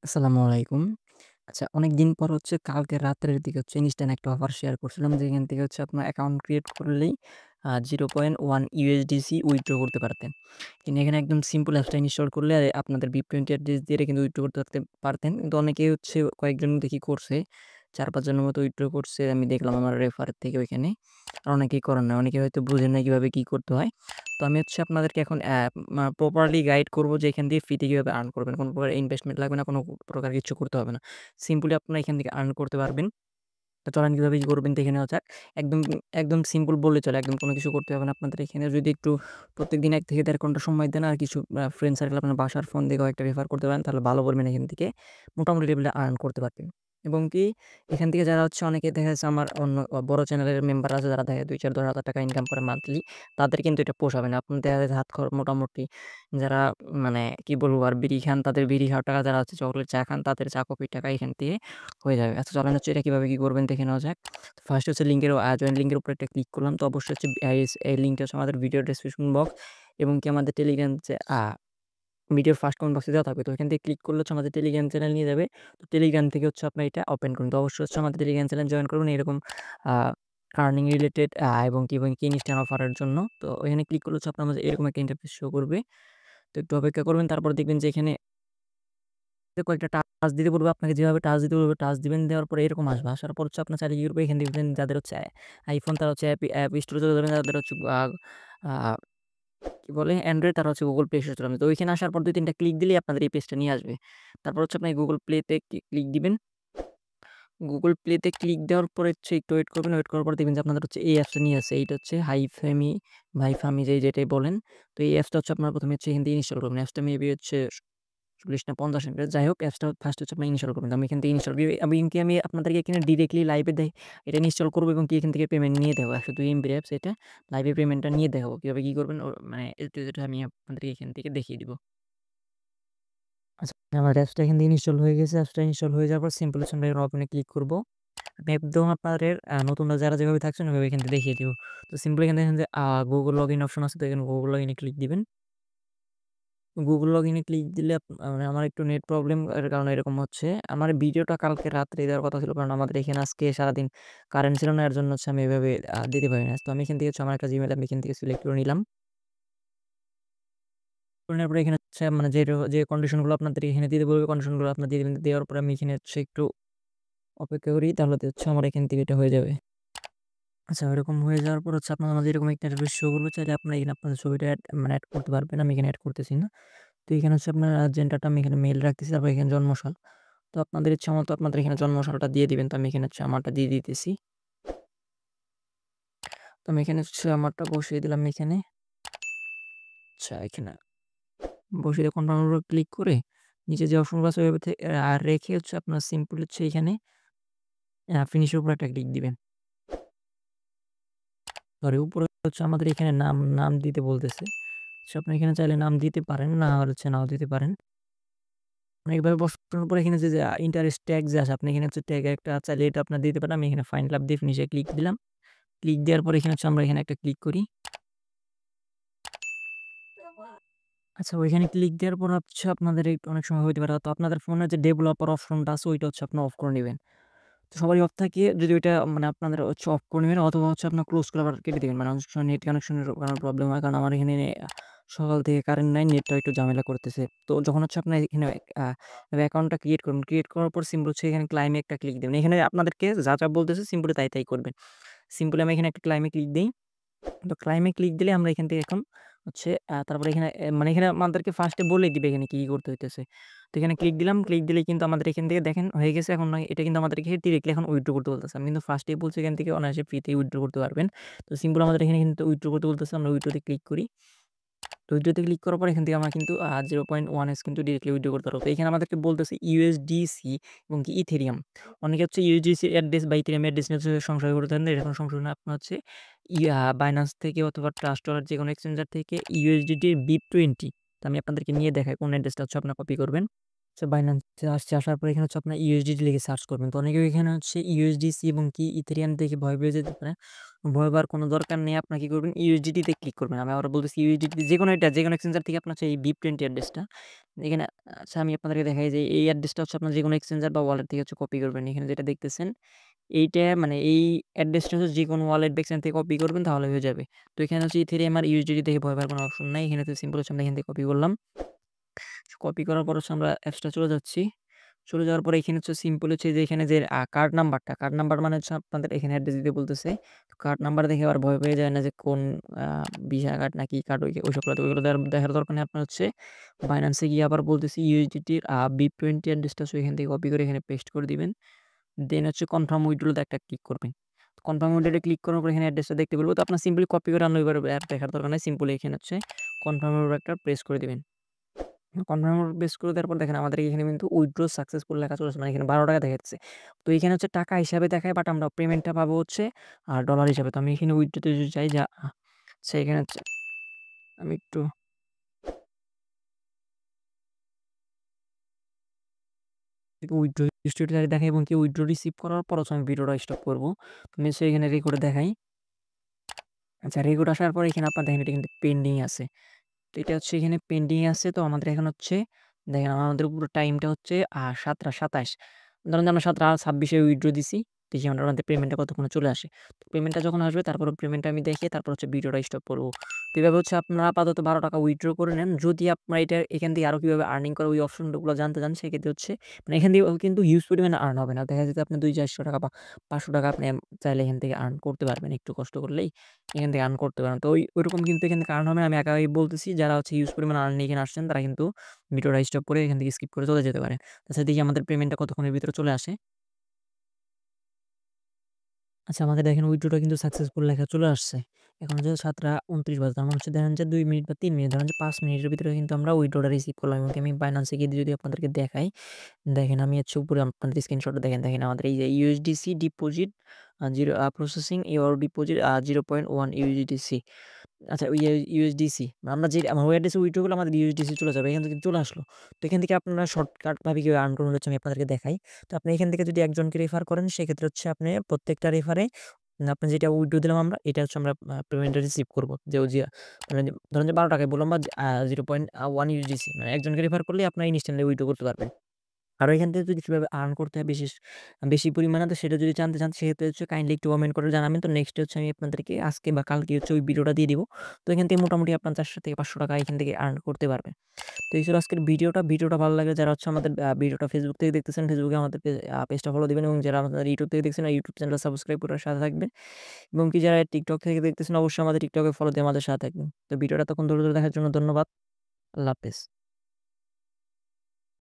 আসসালামু আলাইকুম। আচ্ছা, অনেকদিন পর কালকে রাত্রের দিকে ইনস্ট্যান্ট একটা অফার শেয়ার করছিলাম, যেখান থেকে আপনার অ্যাকাউন্ট ক্রিয়েট করলেই 0.1 ইউএসডিসি উইথড্র করতে পারতেন। কিন্তু এখানে একদম সিম্পল অ্যাপসটা ইনস্টল করলে আপনাদের BIP20 অ্যাড্রেস দিয়ে কিন্তু উইথড্র করতে পারতেন। কিন্তু অনেকেই কয়েকজন দেখি করছে। ৪-৫ জনের মতো উইথড্র করছে আমি দেখলাম আমার রেফার থেকে ওইখানে। আর অনেকেই করেন না। অনেকে হয়তো বুঝেন না কিভাবে কি করতে হয়। তো আমি আপনাদেরকে এখন প্রপারলি গাইড করব যে এখান থেকে ফ্রিতে কিভাবে আর্ন করবেন। কোনো প্রকার ইনভেস্টমেন্ট লাগবে না, কোনো প্রকার কিছু করতে হবে না। সিম্পলি আপনারা এখান থেকে আর্ন করতে পারবেন। তো চলেন কিভাবে কি করবেন দেখে নেওয়া যাক। একদম একদম সিম্পল বললে চলে। একদম কোনো কিছু করতে হবে না। আপনাদের এখানে যদি একটু প্রত্যেকদিন ১ থেকে ১.৫ ঘন্টা সময় দেন আর কিছু ফ্রেন্ড সার্কেল আপনার বাসার ফোন দিয়ে কয়েকটা রেফার করতে পারেন, তাহলে ভালো পরিমাণে এখান থেকে মোটামুটি লেভেলে আর্ন করতে পারবেন। এবং কি এখান থেকে যারা অনেকে দেখা যাচ্ছে আমার অন্য বড় চ্যানেলের মেম্বার আছে, যারা দেখা যায় ২-৪-১০,০০০ টাকা ইনকাম করে মান্থলি, তাদের কিন্তু এটা পোষাবে না। আপনার দেখা যাচ্ছে হাত খরচ মোটামুটি যারা মানে কি বলবো আর বিড়ি খান, তাদের বিড়ি খাওয়ার টাকা, যারা চকলেট চা খান তাদের চা কফির টাকা এখান থেকে হয়ে যাবে। আচ্ছা চলেন এটা কিভাবে কি করবেন দেখে নেওয়া যাক। ফার্স্ট লিংকের জয়েন লিংকের উপরে একটা ক্লিক করলাম। তো অবশ্যই এই লিংকটা আমাদের ভিডিও ডেসক্রিপশন বক্স এবং কি আমাদের টেলিগ্রাম ভিডিওর ফার্স্ট কমেন্ট বক্সে দেওয়া থাকবে। তো এখান থেকে ক্লিক করলে আমাদের টেলিগ্রাম চ্যানেল নিয়ে যাবে। তো টেলিগ্রাম থেকে আপনার এটা ওপেন করুন। তো অবশ্যই আমাদের টেলিগ্রাম চ্যানেল জয়েন করুন এরকম আ আর্নিং রিলেটেড এবং কি ইনস্ট্যান্ট অফারের জন্য। তো এখানে ক্লিক করলে আপনার মাঝে এরকম একটা ইন্টারফেস শো করবে। তো একটু অপেক্ষা করবেন। তারপর দেখবেন যে এখানে কয়েকটা টাচ দিতে বলবে, আপনাকে যেভাবে টাচ দিতে বলবে টাচ দিবেন। দেওয়ার পরে এরকম আসবে। আসার পর আপনার চাইলে কি করবে, এখানে দেখবেন যাদের iPhone তারা অ্যাপ স্টোরে চলে যাবেন। যাদের আ আ কি বলে Android তারা Google Play স্টোরে চলে যাবেন। তো ওইখানে আসার পর ২-৩ টা ক্লিক দিলেই আপনাদের এই পেজটা নিয়ে আসবে। তারপর আপনি Google Play তে ক্লিক দিবেন। Google Play তে ক্লিক দেওয়ার পরে একটু ওয়েট করবেন। ওয়েট করার পর দেখবেন যে আপনাদের এই অ্যাপসটা নিয়ে আসছে। এইটা ভাইফামি যেটাই বলেন। তো এই অ্যাপসটা আপনারা ১ম এ এখান থেকে ইনস্টল করবেন। অ্যাপসটা মেবি ৪০ না ৫০ এমবি। যাই হোক অ্যাপসটা ফার্স্ট আপনি ইনস্টল করবেন। তো আমি এখান থেকে ইনস্টল আমি আপনাদেরকে এখানে ডিরেক্টলি লাইভে এটা ইনস্টল করব এবং কি এখান থেকে পেমেন্ট নিয়ে দেখাবো। ১০২ এমবির অ্যাপস এটা। লাইভে পেমেন্টটা নিয়ে দেখাবো। কিভাবে কি করবেন মানে A to Z আমি আপনাদেরকে এখান থেকে দেখিয়ে দিব। আচ্ছা, আমার অ্যাপসটা এখান থেকে ইনস্টল হয়ে গেছে। অ্যাপসটা ইনস্টল হয়ে যাওয়ার পর সিম্পল আমরা ওপেন এ ক্লিক করব। আমি একদম আপনাদের নতুনরা যারা যেভাবে থাকছেন ওইভাবে এখান থেকে দেখিয়ে দিব। তো সিম্পল এখানে দেখেন যে Google লগইন অপশন আছে। তো এখানে Google লগইনে ক্লিক দিবেন। Google লগইনে ক্লিক দিলে মানে আমার একটু নেট প্রবলেম এর কারণে এরকম হচ্ছে। আমার ভিডিওটা কালকে রাত্রে দেওয়ার কথা ছিল, কারণ আমাদের এখানে আজকে সারাদিন কারেন্ট ছিল না। এর জন্য আমি এভাবে দিতে পারি না। তো আমি এখান থেকে আমার একটা Gmail আমি এখান থেকে সিলেক্ট করে নিলাম। করে নেওয়ার পরে এখানে মানে যে কন্ডিশন গুলো আপনাদের এখানে দিতে বলবে, কন্ডিশন গুলো আপনারা দিয়ে দিবেন। দেওয়ার পরে আমি এখানে একটু অপেক্ষা করি, তাহলে আমার এখান থেকে এটা হয়ে যাবে। আচ্ছা, ওইরকম হয়ে যাওয়ার পর আপনার মাঝে এরকম একটা ইন্টারফেস শো করবে। চাইলে আপনারা এখানে আপনাদের ছবিটা এড করতে পারবেন। আমি এখানে এড করতেছি না। তো এখানে আপনার জেন্ডারটা আমি এখানে মেল রাখতেছি। তারপর এখানে জন্মসাল। তো আপনাদের ইচ্ছামতো আপনাদের এখানে জন্মসালটা দিয়ে দিবেন। তো আমি এখানে আমারটা দিয়ে দিতেছি। তো আমি এখানে আমারটা বসিয়ে দিলাম এখানে। আচ্ছা, এখানে বসিয়ে দিয়ে কনফার্ম এর উপর ক্লিক করে নিচে যে অপশনগুলো আছে ওইভাবে রেখে আপনার সিম্পল এখানে ফিনিশ এর উপর একটা ক্লিক দিবেন। সরি, উপরে আমাদের এখানে নাম দিতে বলতেছে। আপনি এখানে চাইলে নাম দিতে পারেন, না নাও দিতে পারেন। অনেকভাবে বসানোর পর এখানে যে ইন্টারেস্ট ট্যাগ যে আসে, আপনি এখানে ট্যাগ একটা চাইলে এটা আপনার দিতে পারেন। আমি এখানে ফাইন্ড লাভ দিয়ে ফিনিশে ক্লিক দিলাম। ক্লিক দেওয়ার পর এখানে আমরা এখানে একটা ক্লিক করি। আচ্ছা, ওইখানে ক্লিক দেওয়ার পর আপনাদের অনেক সময় হইতে পারে তো আপনাদের ফোনের যে ডেভেলপার অপশনটা আছে ওইটা আপনি অফ করে নিবেন। তো সবারই অফ থাকে। যদি ওইটা মানে আপনাদের অফ করে নিবেন, অথবা আপনার ক্লোজ করে আবার কেটে দিবেন। মানে অনেক সময় নেট কানেকশনের কারণে প্রবলেম হয়। কারণ আমার এখানে সকাল থেকে কারেন্ট নাই, নেটটা একটু ঝামেলা করতেছে। তো যখন আপনার এখানে আ অ্যাকাউন্টটা ক্রিয়েট করবেন। ক্রিয়েট করার পর সিম্পল এখানে ক্লাইমে একটা ক্লিক দিবেন। এখানে আপনাদেরকে যা বলতেছে সিম্পলি তাই করবেন। সিম্পলি আমি এখানে একটা ক্লাইমে ক্লিক দেই। তো ক্লাইমে ক্লিক দিলে আমরা এখান থেকে এখন তারপরে এখানে মানে এখানে আমাদেরকে ফার্স্টে বলেই দিবে এখানে কি করতে হইতেছে। তো এখানে ক্লিক দিলাম। ক্লিক দিলেই কিন্তু আমাদের এখান থেকে দেখেন হয়ে গেছে। এখন এটা কিন্তু আমাদেরকে ডিরেক্টলি এখন উইথড্র করতে বলতেছে। আমি কিন্তু ফার্স্টেই বলছি এখান থেকে অনায়াসে ফ্রিতেই উইথড্র করতে পারবেন। তো সিম্পল আমাদের এখানে কিন্তু উইথড্র করতে বলতেছে। আমরা উইথড্রোতে ক্লিক করি। তো উইথড্রোতে ক্লিক করার পর এখান থেকে আমরা কিন্তু 0.1 কিন্তু ডিরেক্টলি উইথড্র করতে পারবো। তো এখানে আমাদেরকে বলতেছে USDC এবং কি ইথেরিয়াম। অনেকে USDC অ্যাড্রেস বা ইথেরিয়াম অ্যাড্রেস নিয়ে সংশয় করে থাকেন। এরকম সমস্যা না। আপনার Binance থেকে অথবা Trust Wallet যেকোনো এক্সচেঞ্জার থেকে USDT BIP20। তো আমি আপনাদেরকে নিয়ে দেখাই কোন অ্যাড্রেসটা আপনারা কপি করবেন। Binance আসছে, আসার পরে এখানে হচ্ছে আপনার USDT লিখে সার্চ করবেন। তো অনেকেই এখানে হচ্ছে USDC এবং কি ইথেরিয়াম দেখে ভয় পেয়ে যেতে পারে। ভয় পাওয়ার কোনো দরকার নেই। আপনারা কি করবেন? USDT তে ক্লিক করবেন। আমি আবারও বলতেছি USDT যেকোনো যেকোনো এক্সচেঞ্জার থেকে আপনার হচ্ছে এই BIP20 অ্যাড্রেসটা এখানে আচ্ছা আমি আপনাদেরকে দেখাই যে এই অ্যাড্রেসটা হচ্ছে আপনার যেকোনো এক্সচেঞ্জার বা ওয়ালেট থেকে হচ্ছে কপি করবেন। এখানে যেটা দেখতেছেন এইটা মানে এই অ্যাড্রেসটা হচ্ছে যেকোনো ওয়ালেট বা এক্সচেঞ্জ থেকে কপি করবেন তাহলে হয়ে যাবে। তো এখানে হচ্ছে ইথেরিয়াম আর USDT দেখে ভয় পাওয়ার কোনো অপশন নাই। এখানে তো সিম্পল হচ্ছে আমরা এখান থেকে কপি করলাম। কপি করার পর হচ্ছে আমরা অ্যাপসটা চলে যাচ্ছি। চলে যাওয়ার পরে এখানে হচ্ছে সিম্পল হচ্ছে যে এখানে যে কার্ড নাম্বার মানে হচ্ছে আপনাদের এখানে অ্যাড্রেস দিতে বলতেছে। কার্ড নাম্বার দেখে আবার ভয় পেয়ে যায় না যে কোন আ ভিসা কার্ড নাকি কার্ড ওইসবগুলো ওইগুলো দেখার দরকার নেই। আপনার হচ্ছে বাইন্যান্সে গিয়ে আবার বলতেছি USDT BIP20 অ্যাড্রেসটা সো এখান থেকে কপি করে এখানে পেস্ট করে দিবেন। দেন হচ্ছে কনফার্ম উইথড্রতে একটা ক্লিক করবেন। কনফার্ম উইথড্রতে ক্লিক করার পর এখানে অ্যাড্রেসটা দেখতে বলব। তো আপনার সিম্পলি কপি করে আনলে এবার আর দেখার দরকার নাই। সিম্পলি এখানে হচ্ছে কনফার্ম এর উপর একটা প্রেস করে দিবেন। কনফার্ম বেস করে দেওয়ার পর দেখেন আমাদের এখানে কিন্তু উইথড্র সাকসেসফুল লেখা চলে আসছে। মানে এখানে ৳১২ দেখাচ্ছে। তো এখানে হচ্ছে টাকা হিসাবে দেখায় বাট আমরা পেমেন্টটা পাবো হচ্ছে ডলার হিসাবে। তো আমি এখানে উইথড্রোতে যদি যাই আচ্ছা এখানে হচ্ছে আমি একটু উইথড্র হিস্ট্রিটা দেখাই এবং কি উইথড্র রিসিভ করার পর হচ্ছে আমি ভিডিওটা স্টপ করব। তো আমি হচ্ছে এখানে রেকর্ডে দেখাই। আচ্ছা রেকর্ড আসার পর এখানে আপনার দেখেন এটা কিন্তু পেন্ডিং আছে। তো এটা হচ্ছে এখানে পেন্ডিং আছে। তো আমাদের এখন হচ্ছে দেখেন আমাদের পুরো টাইমটা হচ্ছে ৭টা ২৭। ধরেন যে আমরা ৭টা ২৬ এ উইথড্র দিছি। দেখি আমাদের পেমেন্টটা কতক্ষণে চলে আসে। তো পেমেন্টটা যখন আসবে তারপর পেমেন্টটা আমি দেখে তারপর হচ্ছে ভিডিওটা স্টপ করব। তো এভাবে হচ্ছে আপনারা আপাতত ৳১২ উইথড্র করে নেন। যদি আপনারা এখান থেকে আরো কিভাবে আর্নিং করা ওই অপশনগুলো জানতে চান সেক্ষেত্রে হচ্ছে মানে এখান থেকে কিন্তু হিউজ পরিমাণে আর্ন হবে না। দেখা যাচ্ছে আপনি ৳২০০-৳৪০০ বা ৳৫০০ আপনি চাইলে এখান থেকে আর্ন করতে পারবেন একটু কষ্ট করলেই। এখান থেকে আর্ন করতে পারেন। তো ওইরকম কিন্তু এখান থেকে আর্ন হবে না। আমি একাই বলতেছি যারা হচ্ছে হিউজ পরিমাণ আর্ন নিয়ে এখানে আসছেন তারা কিন্তু ভিডিওটা স্টপ করে এখান থেকে স্কিপ করে চলে যেতে পারেন। তাছাড়া দেখি আমাদের পেমেন্টটা কতক্ষণের ভিতরে চলে আসে। আচ্ছা আমাদের দেখেন উইথড্রটা কিন্তু সাকসেসফুল লেখা চলে আসছে। এখন হচ্ছে ৭টা ২৯ বাজে। তার মানে হচ্ছে দেখেন যে ২ মিনিট বা ৩ মিনিট ধরেন যে ৫ মিনিটের ভিতরে কিন্তু আমরা উইথড্রটা রিসিভ করলাম এবং আমি বাইন্যান্সে গিয়ে যদি আপনাদেরকে দেখাই, দেখেন আমি হচ্ছে উপরে আপনাদের স্ক্রিনশটটা দেখেন আমাদের এই যে USDC deposit processing your deposit 0.1 USDC আচ্ছা ওই USDC আমরা যে আমার ওই অ্যাড্রেসে উইথড্র করলে আমাদের USDC চলে যাবে। এখান থেকে চলে আসলো। তো এখান থেকে আপনারা শর্টকাট ভাবে কিভাবে আর্ন করবেন হচ্ছে আমি আপনাদেরকে দেখাই। তো আপনি এখান থেকে যদি একজনকে রেফার করেন সেক্ষেত্রে হচ্ছে আপনি প্রত্যেকটা রেফারে আপনি যেটা উইথড্র দিলাম আমরা এটা হচ্ছে আমরা পেমেন্টটা রিসিভ করব। যে মানে ধরেন যে ৳১২ বললাম বা 0.1 USDC মানে একজনকে রেফার করলেই আপনারা ইনস্ট্যান্টলি উইথড্র করতে পারবেন। আর এখান থেকে যদি কিভাবে আর্ন করতে হয় বেশি পরিমাণে তো সেটা যদি জানতে চান সেক্ষেত্রে হচ্ছে কাইন্ডলি একটু কমেন্ট করে জানাবেন। তো নেক্সট হচ্ছে আমি আপনাদেরকে আজকে বা কালকে হচ্ছে ওই ভিডিওটা দিয়ে দিব। তো এখান থেকে মোটামুটি আপনার ৳৪০০-৫০০ এখান থেকে আর্ন করতে পারবেন। তো এই ছিল আজকের ভিডিওটা ভালো লাগলে যারা হচ্ছে আমাদের ভিডিওটা Facebook থেকে দেখতেছেন, Facebook এ আমাদের পেজটা ফলো দিবেন এবং যারা আমাদের YouTube থেকে দেখছেন YouTube চ্যানেলটা সাবস্ক্রাইব করে সাথে থাকবেন। এবং কি যারা TikTok থেকে দেখতেছেন অবশ্যই আমাদের TikTok এ ফলো দিয়ে আমাদের সাথে থাকবেন। তো ভিডিওটা এতক্ষণ ধৈর্য ধরে দেখার জন্য ধন্যবাদ। আল্লাহ হাফেজ।